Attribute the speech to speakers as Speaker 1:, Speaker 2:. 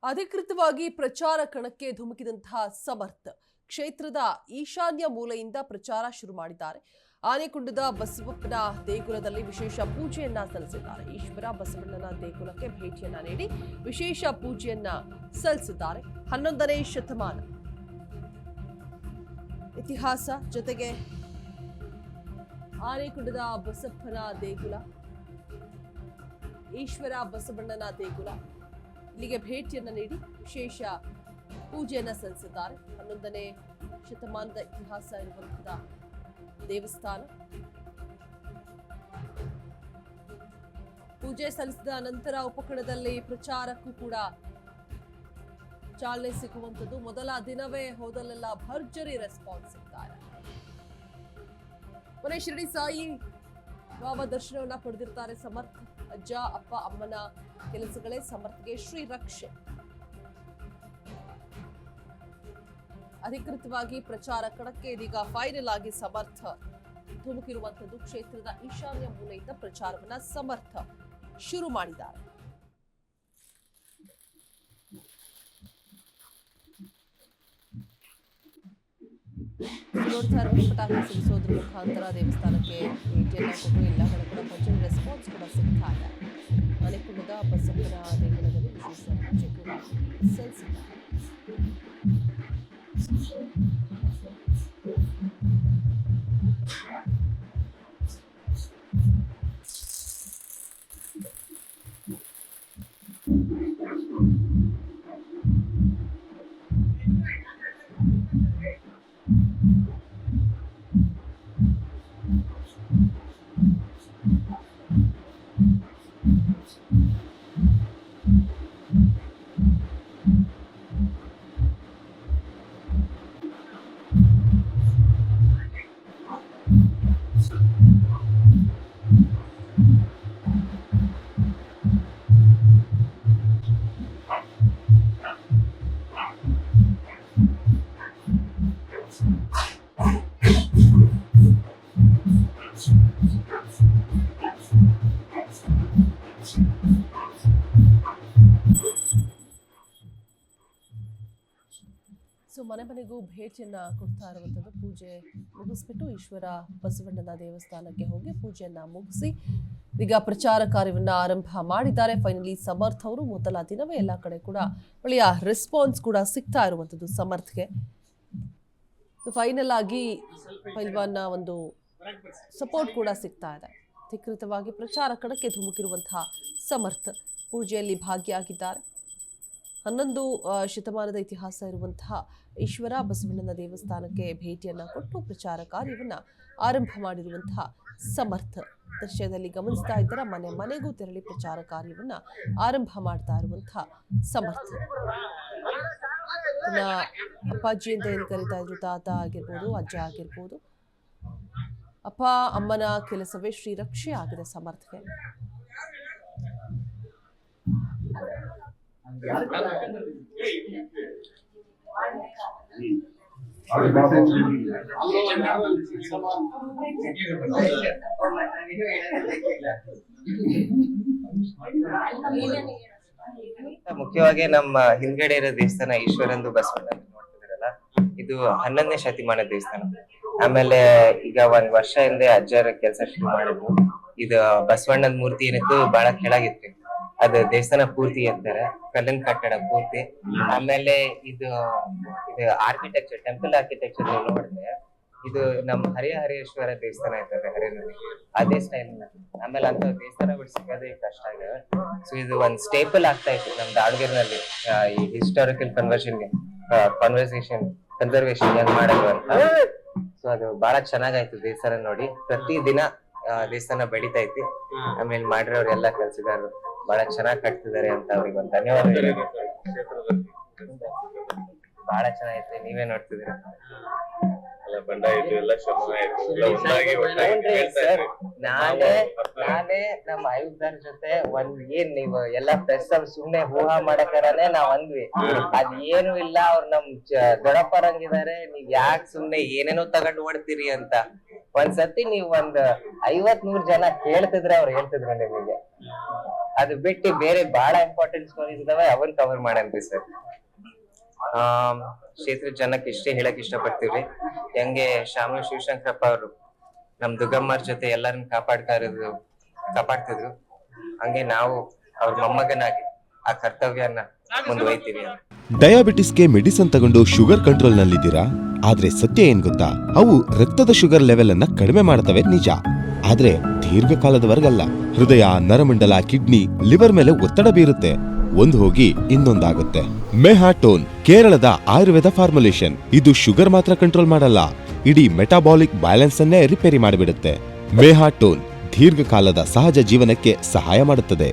Speaker 1: ಅಧಿಕೃತವಾಗಿ ಪ್ರಚಾರ ಕಣಕ್ಕೆ ಧುಮುಕಿದಂತಹ ಸಮರ್ಥ ಕ್ಷೇತ್ರದ ಈಶಾನ್ಯ ಮೂಲೆಯಿಂದ ಪ್ರಚಾರ ಶುರು ಮಾಡಿದ್ದಾರೆ. ಆನೆಕೊಂಡದ ಬಸವಪ್ಪನ ದೇಗುಲದಲ್ಲಿ ವಿಶೇಷ ಪೂಜೆಯನ್ನ ಸಲ್ಲಿಸಿದ್ದಾರೆ. ಈಶ್ವರ ಬಸವಣ್ಣನ ದೇಗುಲಕ್ಕೆ ಭೇಟಿಯನ್ನ ನೀಡಿ ವಿಶೇಷ ಪೂಜೆಯನ್ನ ಸಲ್ಲಿಸಿದ್ದಾರೆ. 11ನೇ ಶತಮಾನ ಇತಿಹಾಸ ಜೊತೆಗೆ ಆನೆಕೊಂಡದ ಬಸಪ್ಪನ ದೇಗುಲ, ಈಶ್ವರ ಬಸವಣ್ಣನ ದೇಗುಲ ಇಲ್ಲಿಗೆ ಭೇಟಿಯನ್ನ ನೀಡಿ ವಿಶೇಷ ಪೂಜೆಯನ್ನ ಸಲ್ಲಿಸಿದ್ದಾರೆ. 11ನೇ ಶತಮಾನದ ಇತಿಹಾಸ ಇರುವಂತಹ ದೇವಸ್ಥಾನ. ಪೂಜೆ ಸಲ್ಲಿಸಿದ ನಂತರ ಉಪಕರಣದಲ್ಲಿ ಪ್ರಚಾರಕ್ಕೂ ಕೂಡ ಚಾಲನೆ ಸಿಗುವಂಥದ್ದು. ಮೊದಲ ದಿನವೇ ಹೋದಲ್ಲೆಲ್ಲ ಭರ್ಜರಿ ರೆಸ್ಪಾನ್ಸ್ ಸಿಗ್ತಾರೆ. ಮನೆ ಶಿರಡಿ ಸಾಯಿ ಬಾಬಾ ದರ್ಶನವನ್ನ ಪಡೆದಿರ್ತಾರೆ ಸಮರ್ಥ. ಅಜ್ಜ ಅಪ್ಪ ಅಮ್ಮನ ಕೆಲಸಗಳೇ ಸಮರ್ಥಗೆ ಶ್ರೀ ರಕ್ಷೆ. ಅಧಿಕೃತವಾಗಿ ಪ್ರಚಾರ ಕಣಕ್ಕೆ ಇದೀಗ ಫೈನಲ್ ಆಗಿ ಸಮರ್ಥ ಧುಮುಕಿರುವಂತದ್ದು. ಕ್ಷೇತ್ರದ ಈಶಾನ್ಯ ಮೂಲೆಯಿಂದ ಪ್ರಚಾರವನ್ನ ಸಮರ್ಥ ಶುರು ಮಾಡಿದ್ದಾರೆ. ನೋಡ್ತಾ ಇರುವ ಪಟಾಕಿ ಸಿಡಿಸೋದ್ರ ಮುಖಾಂತರ ದೇವಸ್ಥಾನಕ್ಕೆ ಭೇಟಿಯನ್ನ ಕೊಟ್ಟು ಎಲ್ಲ ಕಡೆ ಕೂಡ ಭರ್ಜರಿ ರೆಸ್ಪಾನ್ಸ್ ಕೂಡ ಸಿಗ್ತಾ ಇದೆ. ಆನೆಕೊಂಡದ ಬಸಪ್ಪನ ದೇಗುಲದಲ್ಲಿ ವಿಶೇಷ ಪೂಜೆ ಕೂಡ ಸಲ್ಲಿಸಿದ್ದಾರೆ. ಮನೆ ಮನೆಗೂ ಭೇಟಿಯನ್ನ ಕೊಡ್ತಾ ಇರುವಂತದ್ದು. ಪೂಜೆ ಮುಗಿಸ್ಬಿಟ್ಟು ಈಶ್ವರ ಬಸವಣ್ಣನ ದೇವಸ್ಥಾನಕ್ಕೆ ಹೋಗಿ ಪೂಜೆಯನ್ನ ಮುಗಿಸಿ ಈಗ ಪ್ರಚಾರ ಕಾರ್ಯವನ್ನ ಆರಂಭ ಮಾಡಿದ್ದಾರೆ. ಫೈನಲಿ ಸಮರ್ಥ ಅವರು ಮೊದಲ ದಿನವೇ ಎಲ್ಲ ಕಡೆ ಕೂಡ ಒಳ್ಳೆಯ ರೆಸ್ಪಾನ್ಸ್ ಕೂಡ ಸಿಗ್ತಾ ಇರುವಂತದ್ದು ಸಮರ್ಥ್ಗೆ. ಫೈನಲ್ ಆಗಿ ಪೈಲ್ವಾನ್ನ ಒಂದು ಸಪೋರ್ಟ್ ಕೂಡ ಸಿಗ್ತಾ ಇದೆ. ಅಧಿಕೃತವಾಗಿ ಪ್ರಚಾರ ಕಣಕ್ಕೆ ಧುಮುಕಿರುವಂತಹ ಸಮರ್ಥ ಪೂಜೆಯಲ್ಲಿ ಭಾಗಿಯಾಗಿದ್ದಾರೆ. 11 ಶತಮಾನದ ಇತಿಹಾಸ ಇರುವಂತಹ ಈಶ್ವರ ಬಸವಣ್ಣನ ದೇವಸ್ಥಾನಕ್ಕೆ ಭೇಟಿಯನ್ನ ಕೊಟ್ಟು ಪ್ರಚಾರ ಕಾರ್ಯವನ್ನ ಆರಂಭ ಮಾಡಿರುವಂತಹ ಸಮರ್ಥ ದೃಶ್ಯದಲ್ಲಿ ಗಮನಿಸ್ತಾ ಇದ್ದಾರೆ. ಮನೆ ಮನೆಗೂ ತೆರಳಿ ಪ್ರಚಾರ ಕಾರ್ಯವನ್ನ ಆರಂಭ ಮಾಡ್ತಾ ಇರುವಂತಹ ಸಮರ್ಥ. ಅಪ್ಪಾಜಿ ಅಂತ ಏನು ಕರೀತಾ ಇದ್ರು, ತಾತ ಆಗಿರ್ಬೋದು, ಅಜ್ಜ ಆಗಿರ್ಬೋದು, ಅಪ್ಪ ಅಮ್ಮನ ಕೆಲಸವೇ ಶ್ರೀ ರಕ್ಷೆ ಆಗಿದೆ ಸಮರ್ಥಗೆ.
Speaker 2: ಮುಖ್ಯವಾಗಿ ನಮ್ಮ ಹಿಂದ್ಗಡೆ ಇರೋ ದೇವಸ್ಥಾನ ಈಶ್ವರಂದು ಬಸವಣ್ಣ ನೋಡ್ತಿದ್ರಲ್ಲ, ಇದು 11ನೇ ಶತಮಾನ ದೇವಸ್ಥಾನ. ಆಮೇಲೆ ಈಗ ಒಂದ್ ವರ್ಷ ಹಿಂದೆ ಅಜ್ಜರ ಕೆಲಸ ಶುರು ಮಾಡಿದ್ರು. ಇದು ಬಸವಣ್ಣನ ಮೂರ್ತಿ ಏನಿತ್ತು ಬಹಳ ಕೆಳಗಿತ್ತು. ಅದು ದೇವಸ್ಥಾನ ಪೂರ್ತಿ ಅಂತಾರೆ, ಕಲ್ಲಿನ ಕಟ್ಟಡ ಪೂರ್ತಿ. ಆಮೇಲೆ ಇದು ಆರ್ಕಿಟೆಕ್ಚರ್, ಟೆಂಪಲ್ ಆರ್ಕಿಟೆಕ್ಚರ್ ನೋಡಿದ್ರೆ ಇದು ನಮ್ಮ ಹರಿಹರೇಶ್ವರ ದೇವಸ್ಥಾನ ಇರ್ತದೆ ಹರಿಹರಲ್ಲಿ, ಅದೇ ಸ್ಟೈಲ್. ಆಮೇಲೆ ಅಂತ ದೇವಸ್ಥಾನಗಳು ಸಿಗೋದೇ ಕಷ್ಟ ಆಗಿದೆ. ಸೊ ಇದು ಒಂದ್ ಸ್ಟೇಪಲ್ ಆಗ್ತಾ ಇತ್ತು ನಮ್ ದಾವಣಗೆರೆನಲ್ಲಿ ಈ ಹಿಸ್ಟಾರಿಕಲ್ ಕನ್ಸರ್ವೇಶನ್ ಹೆಂಗ್ ಮಾಡೋದು ಅಂತ. ಸೊ ಅದು ಬಹಳ ಚೆನ್ನಾಗಾಯ್ತು ದೇವಸ್ಥಾನ ನೋಡಿ. ಪ್ರತಿ ದಿನ ದೇವಸ್ಥಾನ ಬೆಳಿತಾ ಐತಿ. ಆಮೇಲೆ ಮಾಡಿರೋರು ಎಲ್ಲಾ ಕೆಲ್ಸಗಾರರು ಬಹಳ ಚೆನ್ನಾಗಿ ಕಟ್ತಿದ್ದಾರೆ ಅಂತ ಅವ್ರಿಗೆ ಒಂದು ಧನ್ಯವಾದ. ಬಹಳ ಚೆನ್ನಾಗೈತ್ರಿ, ನೀವೇ ನೋಡ್ತಿದ್ದೀರಾ. ನಾನೇ ನಮ್ಮ ಆಯುಕ್ತರ ಜೊತೆ ಏನ್ ನೀವು ಎಲ್ಲಾ ಪ್ರೆಸ್ ಸುಮ್ನೆ ಊಹಾ ಮಾಡಕರನೆ ನಾವ್ ಅಂದ್ವಿ. ಅದ್ ಏನು ಇಲ್ಲ, ಅವ್ರು ನಮ್ ದೊಡ್ಡಪ್ಪರಂಗಿದ್ದಾರೆ, ನೀವ್ ಯಾಕೆ ಸುಮ್ನೆ ಏನೇನೋ ತಗೊಂಡ್ ಓಡ್ತೀರಿ ಅಂತ. ಒಂದ್ಸತಿ ನೀವ್ ಒಂದ್ 50-100 ಜನ ಕೇಳ್ತಿದ್ರೆ ಅವ್ರು ಹೇಳ್ತಿದ್ರು ನಿಮಗೆ. ಅದು ಬಿಟ್ಟು ಬೇರೆ ಬಹಳ ಇಂಪಾರ್ಟೆಂಟ್ ಸ್ಟೋರೀಸ್ ಇದಾವೆ, ಅವನ್ ಕವರ್ ಮಾಡನ್ರಿ ಸರ್. ಕ್ಷೇತ್ರದ ಜನಕ್ಕೆ ಇಷ್ಟೇ ಹೇಳಕ್ ಇಷ್ಟಪಡ್ತೀವ್ರಿ, ಹೆಂಗೆ ಶಾಮನೂರ್ ಶಿವಶಂಕರಪ್ಪ ಅವರು ನಮ್ ದುರ್ಗಮ್ಮರ ಜೊತೆ ಎಲ್ಲರನ್ನ ಕಾಪಾಡ್ತಿದ್ರು, ಹಂಗೆ ನಾವು ಅವ್ರ ಮೊಮ್ಮಗನಾಗಿ ಆ ಕರ್ತವ್ಯನ ಮುಂದುವೈತೀವಿ.
Speaker 3: ಡಯಾಬಿಟಿಸ್ಗೆ ಮೆಡಿಸಿನ್ ತಗೊಂಡು ಶುಗರ್ ಕಂಟ್ರೋಲ್ ನಲ್ಲಿದ್ದೀರಾ? ಆದ್ರೆ ಸತ್ಯ ಏನ್ ಗೊತ್ತಾ, ಅವು ರಕ್ತದ ಶುಗರ್ ಲೆವೆಲ್ ಅನ್ನ ಕಡಿಮೆ ಮಾಡ್ತವೆ ನಿಜ, ಆದ್ರೆ ದೀರ್ಘಕಾಲದವರೆಗಲ್ಲ. ಹೃದಯ, ನರಮಂಡಲ, ಕಿಡ್ನಿ, ಲಿವರ್ ಮೇಲೆ ಒತ್ತಡ ಬೀರುತ್ತೆ, ಒಂದ್ ಹೋಗಿ ಇನ್ನೊಂದಾಗುತ್ತೆ. ಮೆಹಾಟೋನ್ ಕೇರಳದ ಆಯುರ್ವೇದ ಫಾರ್ಮುಲೇಷನ್. ಇದು ಶುಗರ್ ಮಾತ್ರ ಕಂಟ್ರೋಲ್ ಮಾಡಲ್ಲ, ಇಡೀ ಮೆಟಾಬಾಲಿಕ್ ಬ್ಯಾಲೆನ್ಸ್ ಅನ್ನೇ ರಿಪೇರಿ ಮಾಡಿಬಿಡುತ್ತೆ. ಮೆಹಾಟೋನ್ ದೀರ್ಘಕಾಲದ ಸಹಜ ಜೀವನಕ್ಕೆ ಸಹಾಯ ಮಾಡುತ್ತದೆ.